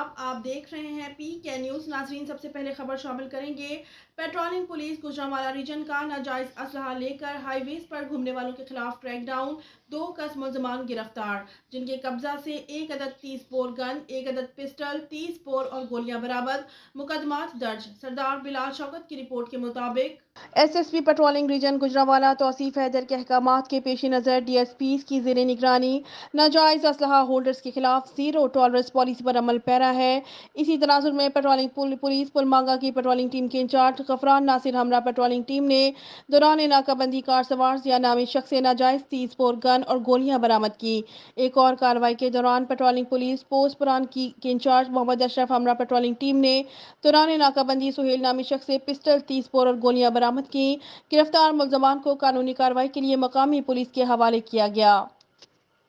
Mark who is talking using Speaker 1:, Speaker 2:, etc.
Speaker 1: आदाब। आप देख रहे हैं PK न्यूज़। नाजरीन, सबसे पहले खबर शामिल करेंगे। पेट्रोलिंग पुलिस गुजरांवाला रीजन का नाजायज असलहा लेकर हाईवेज पर घूमने वालों के खिलाफ क्रैकडाउन। 2 कस मुलजमान गिरफ्तार, जिनके कब्जा से 1 अदद 30 बोर गन, 1 अदद पिस्टल, 30 बोर और गोलियां बरामद। मुकदमात दर्ज। सरदार बिलाल शौकत की रिपोर्ट के मुताबिक SSP patrolling region Gujranwala Tauseef Haider के अहकामात के पेश नज़र DSPs की ज़ेरे निगरानी नाजायज असलहा होल्डर्स के खिलाफ जीरो टॉलरेंस पॉलिसी पर अमल पैरा है। इसी तनाजुर में पेट्रोलिंग पुलिस पुलमांगा की पेट्रोलिंग टीम के इंचार्ज गफरान नासिर हमरा पेट्रोलिंग टीम ने दौरान नाकाबंदी कार सवार या नामी शख्स से नाजायज 30 बोर गन और गोलियां बरामद की। एक और कार्रवाई के दौरान पेट्रोलिंग पुलिस पोस्ट पुरान के इंचार्ज मोहम्मद अशरफ हमरा पेट्रोलिंग टीम ने दौरान नाकाबंदी सुहेल नामी शख्स से पिस्टल, 30 बोर और गोलियां बरामद की। गिरफ्तार मुलजमान को कानूनी कार्रवाई के लिए मकामी पुलिस के हवाले किया गया।